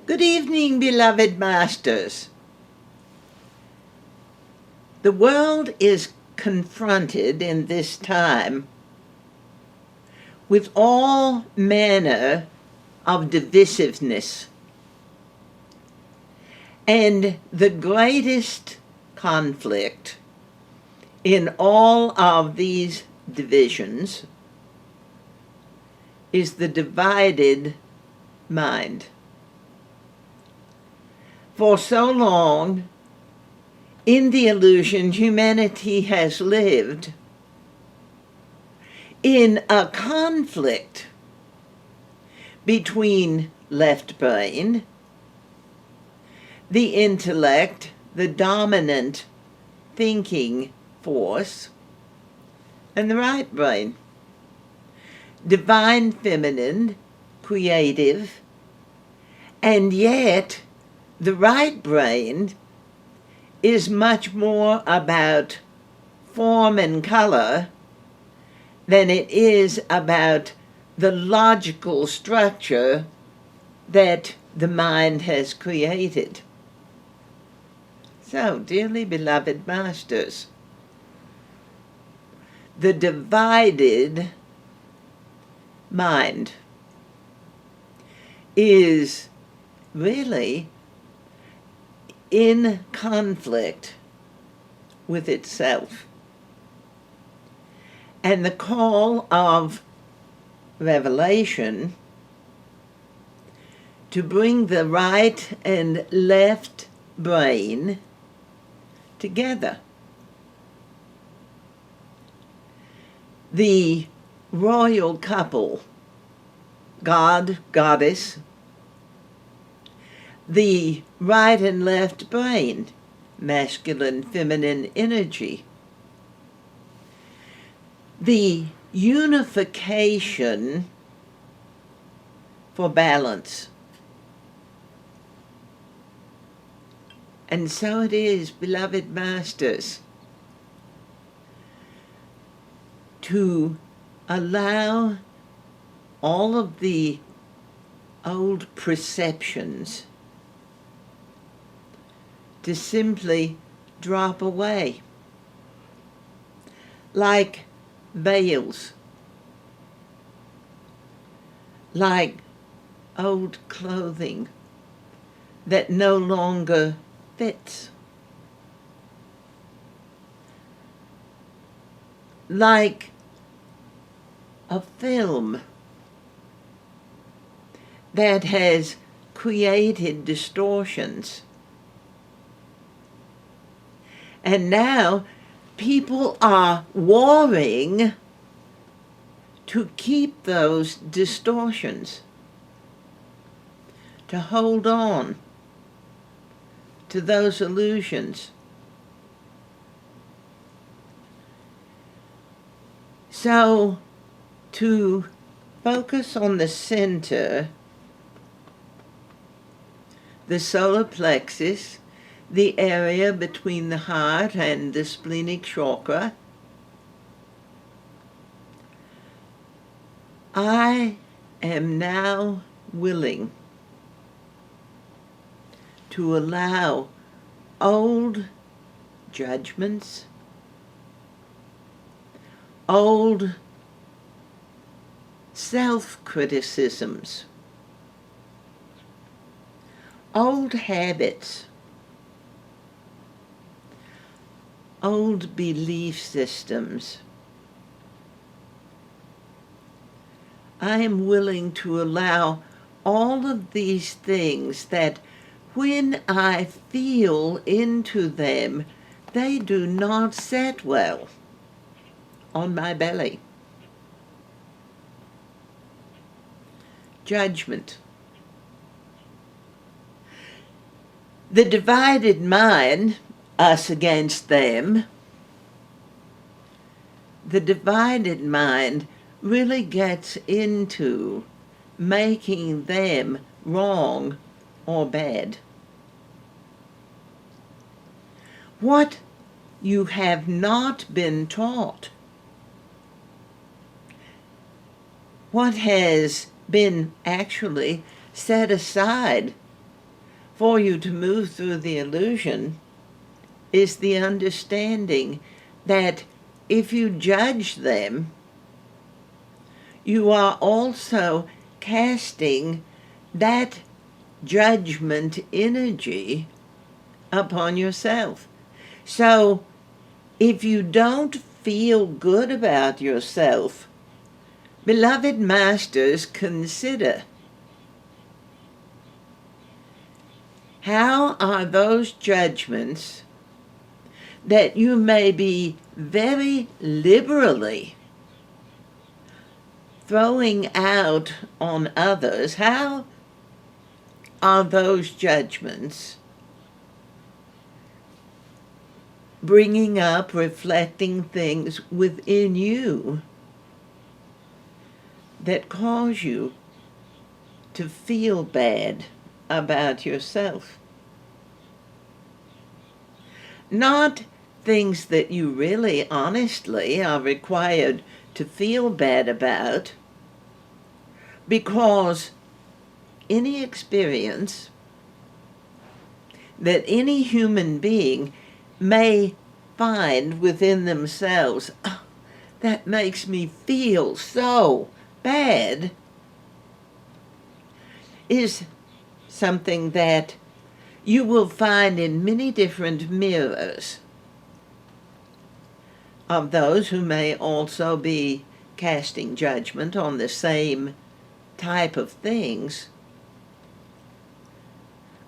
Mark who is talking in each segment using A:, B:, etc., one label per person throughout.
A: Good evening, beloved masters. The world is confronted in this time with all manner of divisiveness. And the greatest conflict in all of these divisions is the divided mind. For so long, in the illusion, humanity has lived in a conflict between left brain, the intellect, the dominant thinking force, and the right brain, divine feminine, creative, and yet the right brain is much more about form and color than it is about the logical structure that the mind has created. So, dearly beloved masters, the divided mind is really in conflict with itself. And the call of revelation to bring the right and left brain together. The royal couple, God, goddess, the right and left brain, masculine, feminine energy. The unification for balance. And so it is, beloved masters, to allow all of the old perceptions to simply drop away, like veils, like old clothing that no longer fits, like a film that has created distortions. And now people are warring to keep those distortions, to hold on to those illusions. So, to focus on the center, the solar plexus, the area between the heart and the splenic chakra, I am now willing to allow old judgments, old self-criticisms, old habits, old belief systems. I am willing to allow all of these things that when I feel into them, they do not set well on my belly. Judgment. The divided mind, us against them, the divided mind really gets into making them wrong or bad. What you have not been taught, what has been actually set aside for you to move through the illusion is the understanding that if you judge them, you are also casting that judgment energy upon yourself. So if you don't feel good about yourself, beloved masters, consider, how are those judgments that you may be very liberally throwing out on others, how are those judgments bringing up, reflecting things within you that cause you to feel bad about yourself? Not things that you really honestly are required to feel bad about, because any experience that any human being may find within themselves, "Oh, that makes me feel so bad," is something that you will find in many different mirrors of those who may also be casting judgment on the same type of things.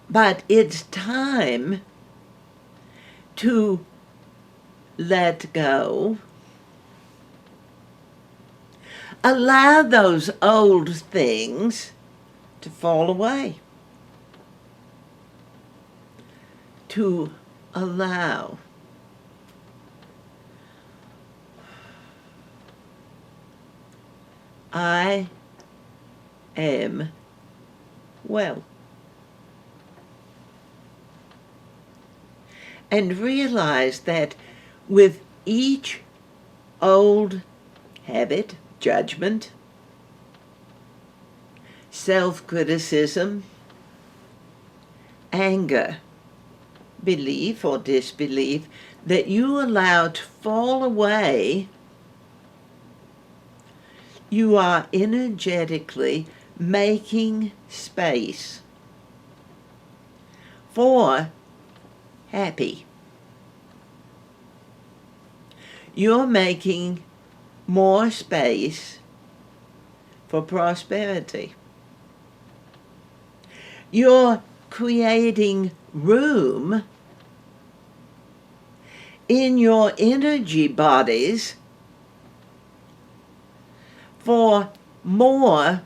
A: But it's time to let go. Allow those old things to fall away. To allow. I am well. And realize that with each old habit, judgment, self-criticism, anger, belief or disbelief that you allow to fall away, you are energetically making space for happy. You're making more space for prosperity. You're creating room in your energy bodies for more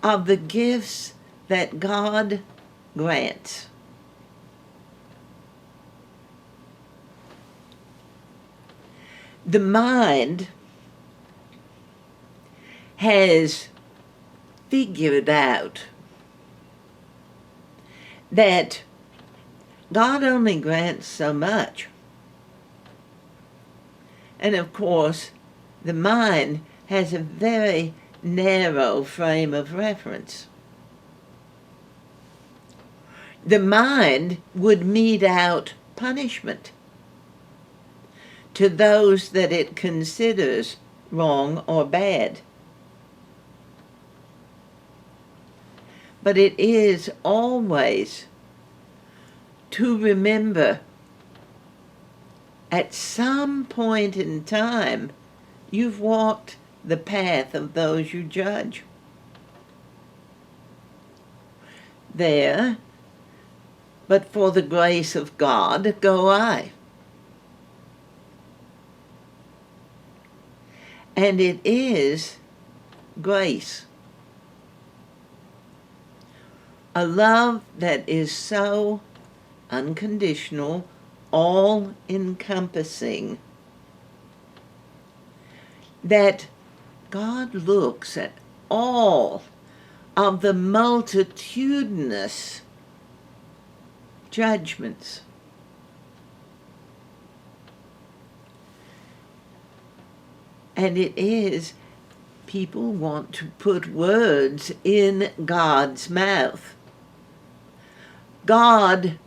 A: of the gifts that God grants. The mind has figured out that God only grants so much. And of course, the mind has a very narrow frame of reference. The mind would mete out punishment to those that it considers wrong or bad. But it is always to remember, at some point in time, you've walked the path of those you judge. There, but for the grace of God, go I. And it is grace. A love that is so unconditional, all-encompassing, that God looks at all of the multitudinous judgments. And it is, people want to put words in God's mouth. God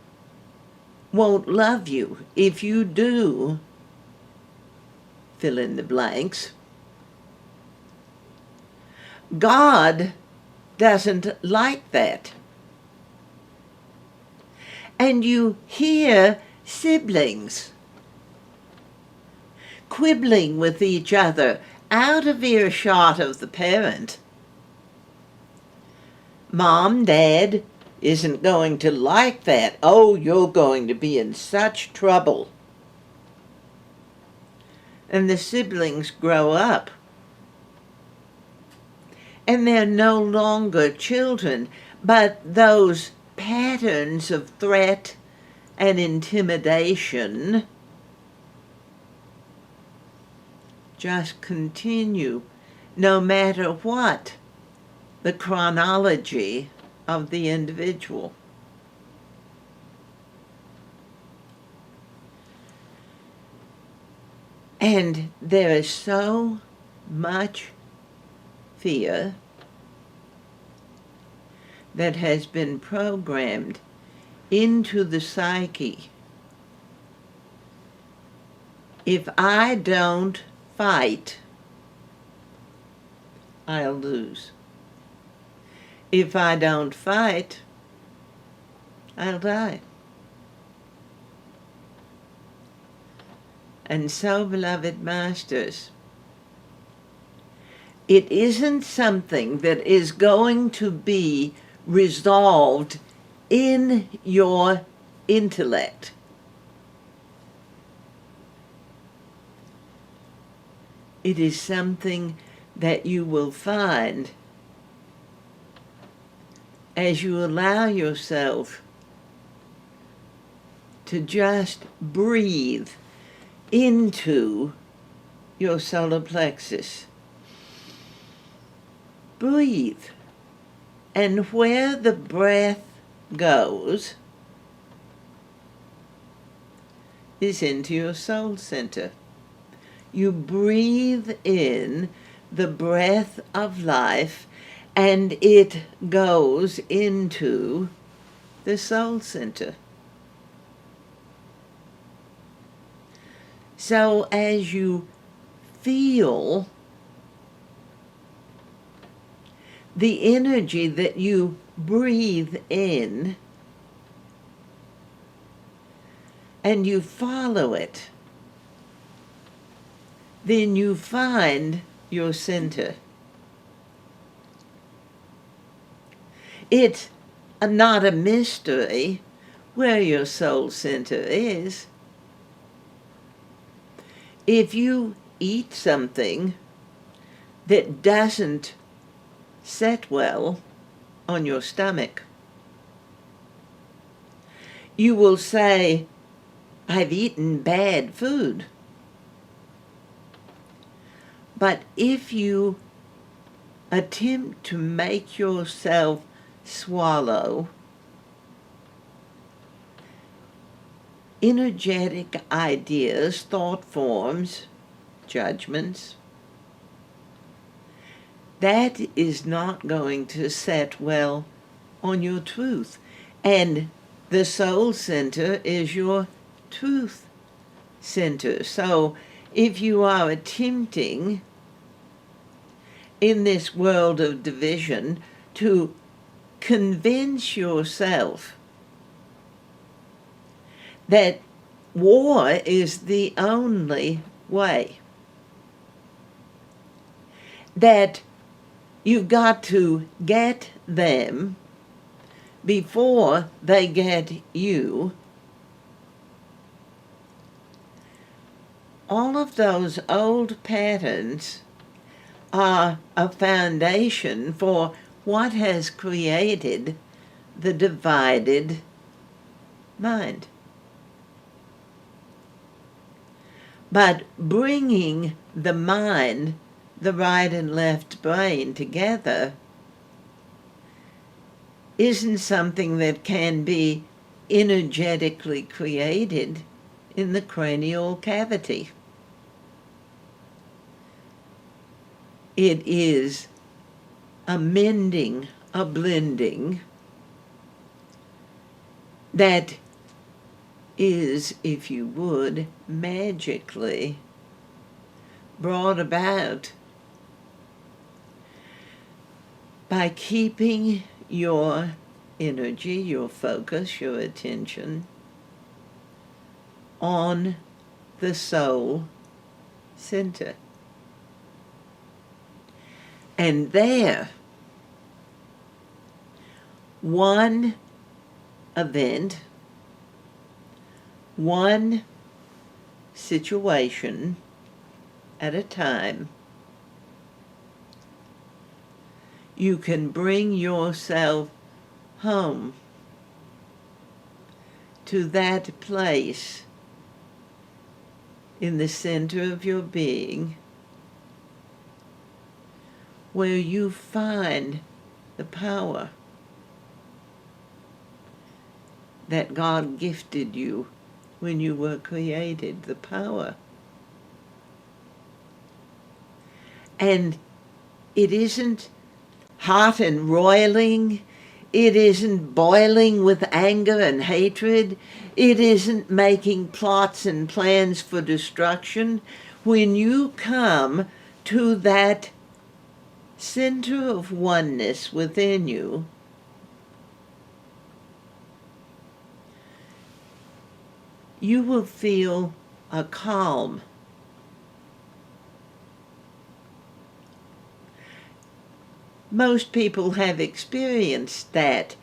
A: won't love you if you do fill in the blanks. God doesn't like that. And you hear siblings quibbling with each other out of earshot of the parent. Mom, Dad isn't going to like that. Oh, you're going to be in such trouble. And the siblings grow up. And they're no longer children, but those patterns of threat and intimidation just continue no matter what the chronology of the individual. And there is so much fear that has been programmed into the psyche. If I don't fight, I'll lose. If I don't fight, I'll die. And so, beloved masters, it isn't something that is going to be resolved in your intellect. It is something that you will find as you allow yourself to just breathe into your solar plexus. Breathe. And where the breath goes is into your soul center. You breathe in the breath of life, and it goes into the soul center. So as you feel the energy that you breathe in, and you follow it, then you find your center. It's not a mystery where your soul center is. If you eat something that doesn't set well on your stomach, you will say, I've eaten bad food. But if you attempt to make yourself swallow energetic ideas, thought forms, judgments, that is not going to set well on your truth. And the soul center is your truth center. So if you are attempting in this world of division to convince yourself that war is the only way, that you've got to get them before they get you, all of those old patterns are a foundation for what has created the divided mind. But bringing the mind, the right and left brain together, isn't something that can be energetically created in the cranial cavity. It is a mending, a blending that is, if you would, magically brought about by keeping your energy, your focus, your attention on the soul center. And there, one event, one situation at a time, you can bring yourself home to that place in the center of your being where you find the power that God gifted you when you were created, the power. And it isn't hot and roiling. It isn't boiling with anger and hatred. It isn't making plots and plans for destruction. When you come to that center of oneness within you, you will feel a calm. Most people have experienced that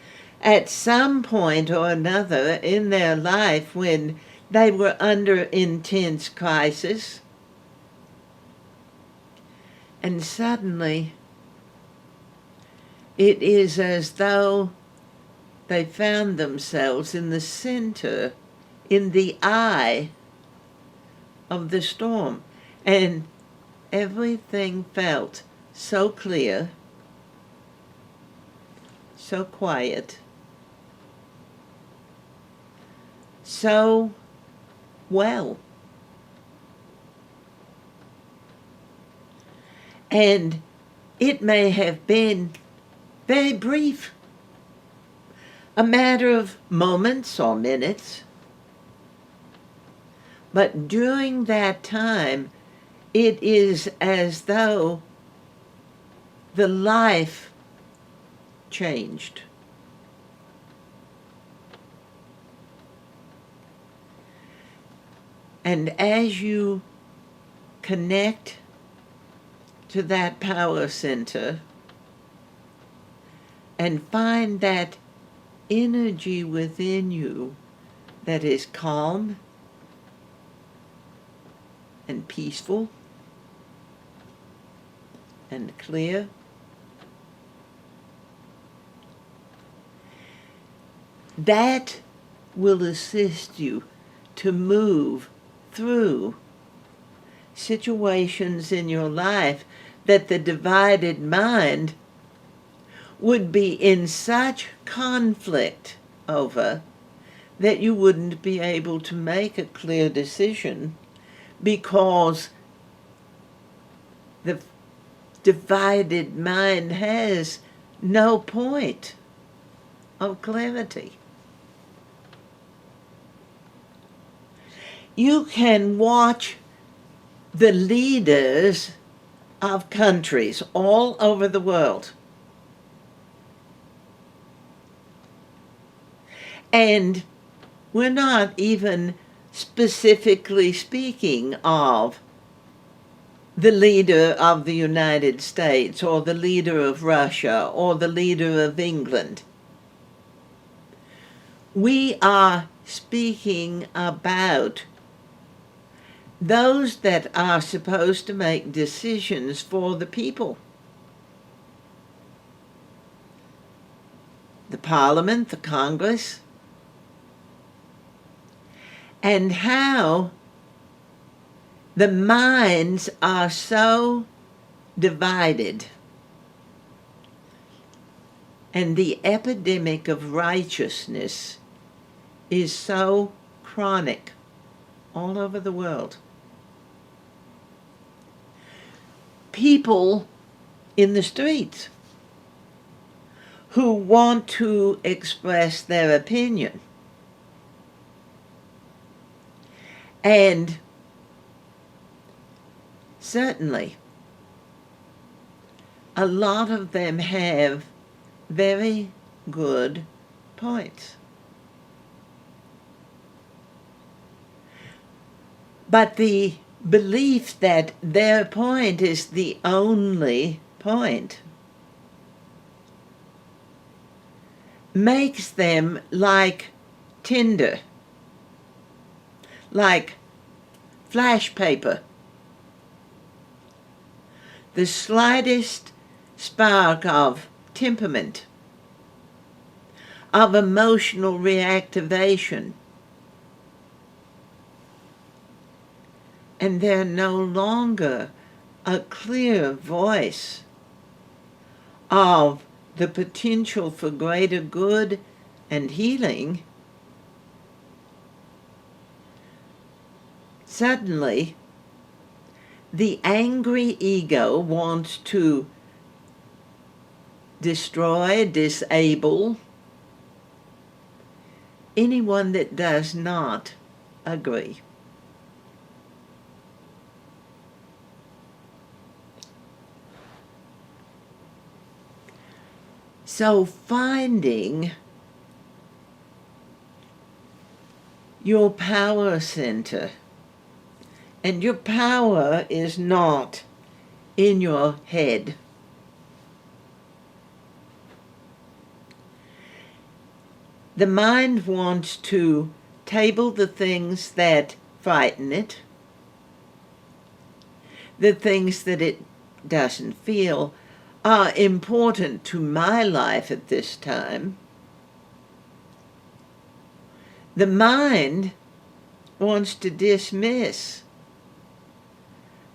A: at some point or another in their life when they were under intense crisis, and suddenly it is as though they found themselves in the center, in the eye of the storm, and everything felt so clear, so quiet, so well. And it may have been very brief, a matter of moments or minutes, but during that time, it is as though the life changed. And as you connect to that power center and find that energy within you that is calm and peaceful and clear, that will assist you to move through situations in your life that the divided mind would be in such conflict over that you wouldn't be able to make a clear decision because the divided mind has no point of clarity. You can watch the leaders of countries all over the world, and we're not even specifically speaking of the leader of the United States or the leader of Russia or the leader of England. We are speaking about those that are supposed to make decisions for the people. The Parliament, the Congress, and how the minds are so divided, and the epidemic of righteousness is so chronic all over the world. People in the streets who want to express their opinion And certainly, a lot of them have very good points. But the belief that their point is the only point makes them like tinder, like flash paper. The slightest spark of temperament, of emotional reactivation, and they're no longer a clear voice of the potential for greater good and healing. Suddenly, the angry ego wants to destroy, disable anyone that does not agree. So finding your power center, and your power is not in your head. The mind wants to table the things that frighten it, the things that it doesn't feel are important to my life at this time. The mind wants to dismiss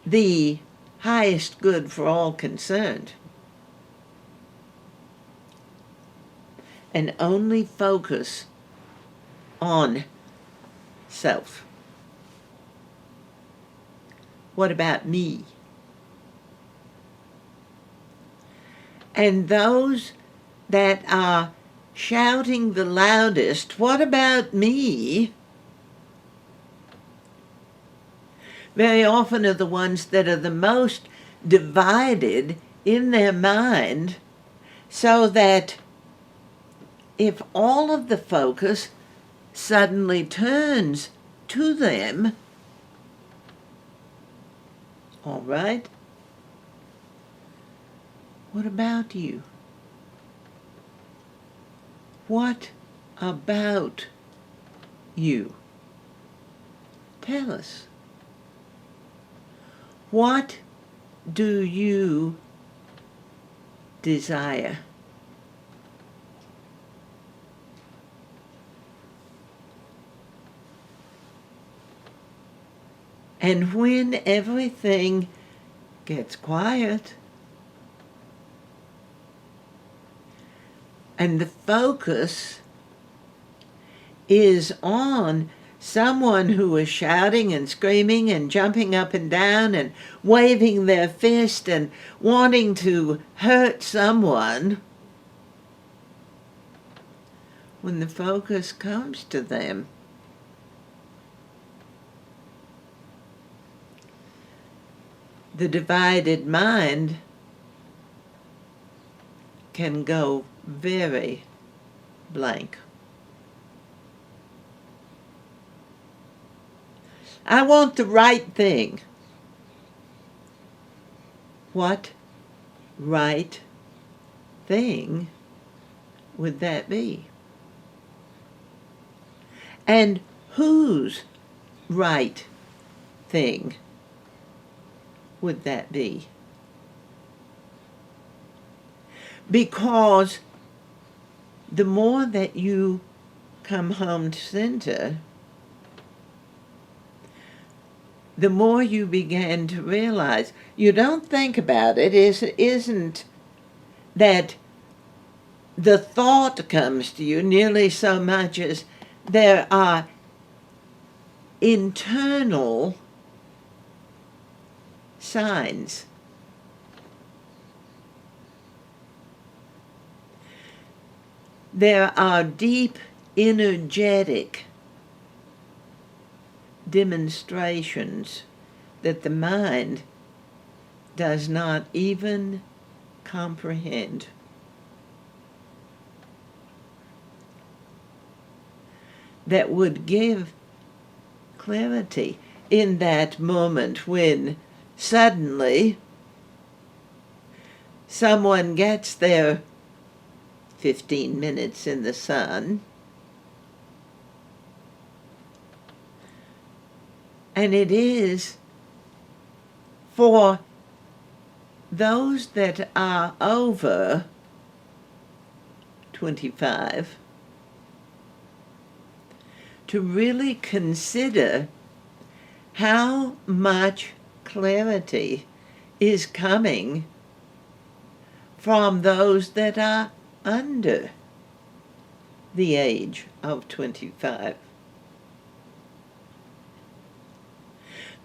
A: the highest good for all concerned and only focus on self. What about me? And those that are shouting the loudest, what about me? Very often are the ones that are the most divided in their mind, so that if all of the focus suddenly turns to them, all right, what about you? What about you? Tell us. What do you desire? And when everything gets quiet and the focus is on someone who is shouting and screaming and jumping up and down and waving their fist and wanting to hurt someone, when the focus comes to them, the divided mind can go very blank. I want the right thing. What right thing would that be? And whose right thing would that be? Because the more that you come home to center, the more you begin to realize you don't think about it. Isn't that the thought comes to you nearly so much as there are internal signs. There are deep, energetic demonstrations that the mind does not even comprehend. That would give clarity in that moment when suddenly someone gets their 15 minutes in the sun, and it is for those that are over 25 to really consider how much clarity is coming from those that are under the age of 25.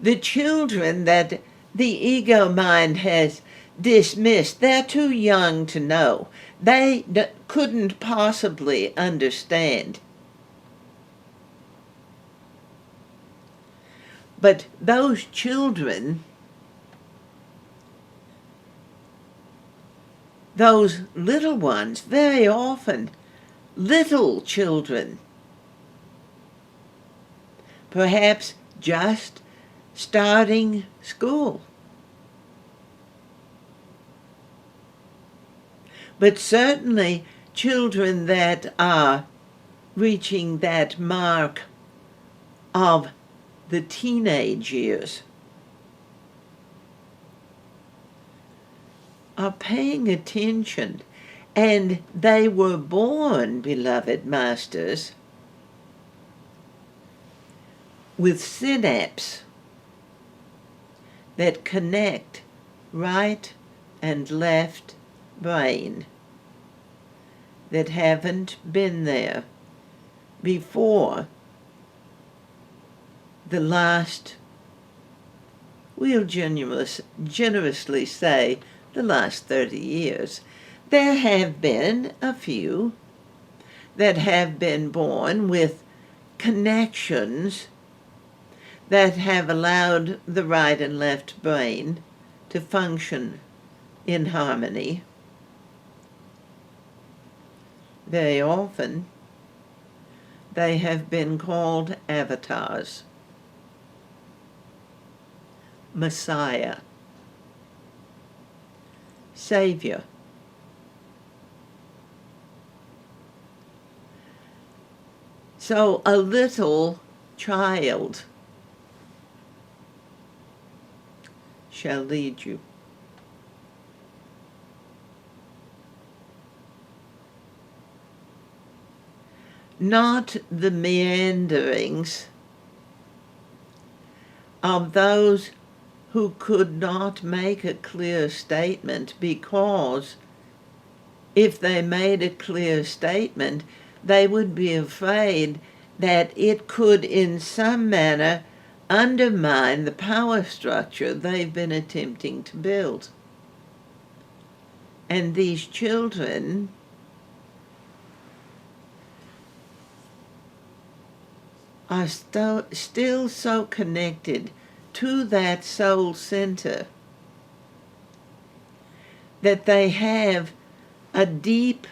A: The children that the ego mind has dismissed, they're too young to know. They couldn't possibly understand. But those children, those little ones, very often little children, perhaps just starting school, but certainly children that are reaching that mark of the teenage years are paying attention, and they were born, beloved masters, with synapses that connect right and left brain that haven't been there before the last, we'll generously say, the last 30 years. There have been a few that have been born with connections that have allowed the right and left brain to function in harmony. Very often, they have been called avatars, Messiah, Savior. So a little child shall lead you. Not the meanderings of those who could not make a clear statement, because if they made a clear statement, they would be afraid that it could in some manner undermine the power structure they've been attempting to build. And these children are still so connected to that soul center that they have a deep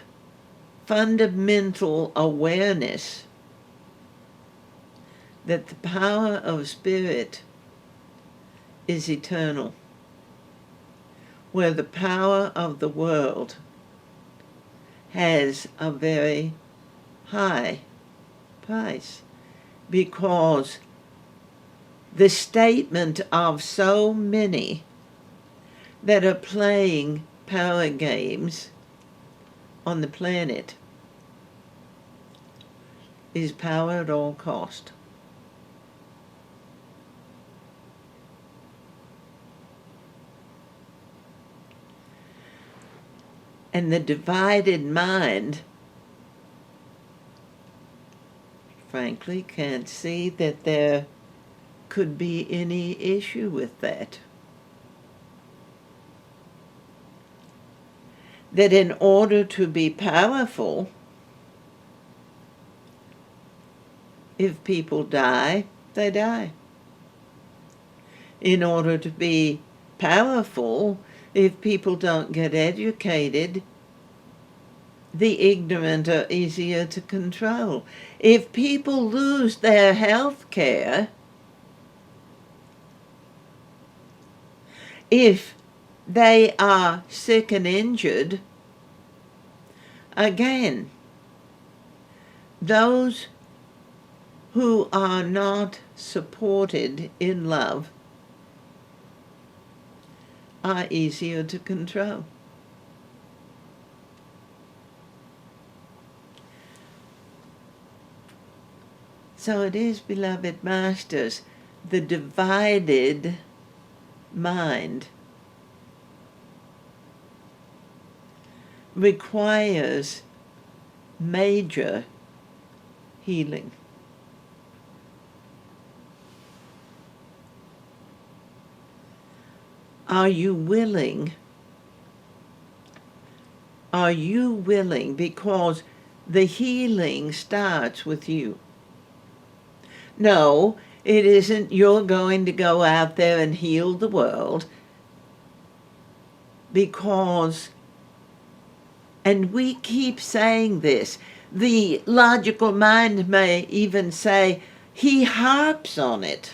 A: fundamental awareness that the power of spirit is eternal, where the power of the world has a very high price, because the statement of so many that are playing power games on the planet is power at all cost. And the divided mind, frankly, can't see that there could be any issue with that. That in order to be powerful, if people die, they die. in order to be powerful. If people don't get educated, the ignorant are easier to control. If people lose their health care, if they are sick and injured, again, those who are not supported in love are easier to control. So it is, beloved masters, the divided mind requires major healing. Are you willing? Are you willing? Because the healing starts with you. No, it isn't you're going to go out there and heal the world, because, and we keep saying this, the logical mind may even say, he harps on it.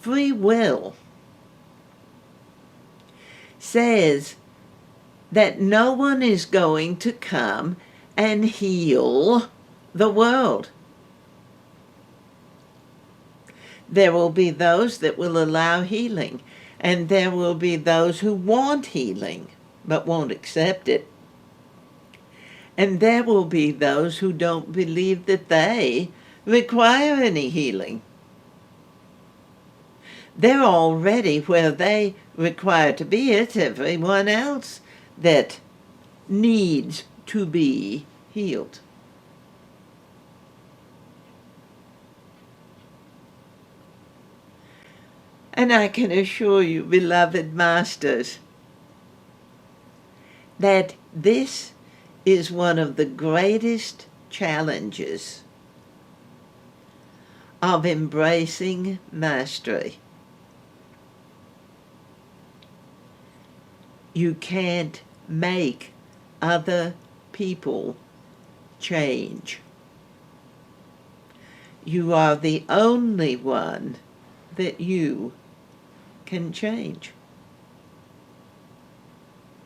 A: Free will says that no one is going to come and heal the world. There will be those that will allow healing, and there will be those who want healing but won't accept it. And there will be those who don't believe that they require any healing. They're already where they require to be. It's everyone else that needs to be healed. And I can assure you, beloved masters, that this is one of the greatest challenges of embracing mastery. You can't make other people change. You are the only one that you can change.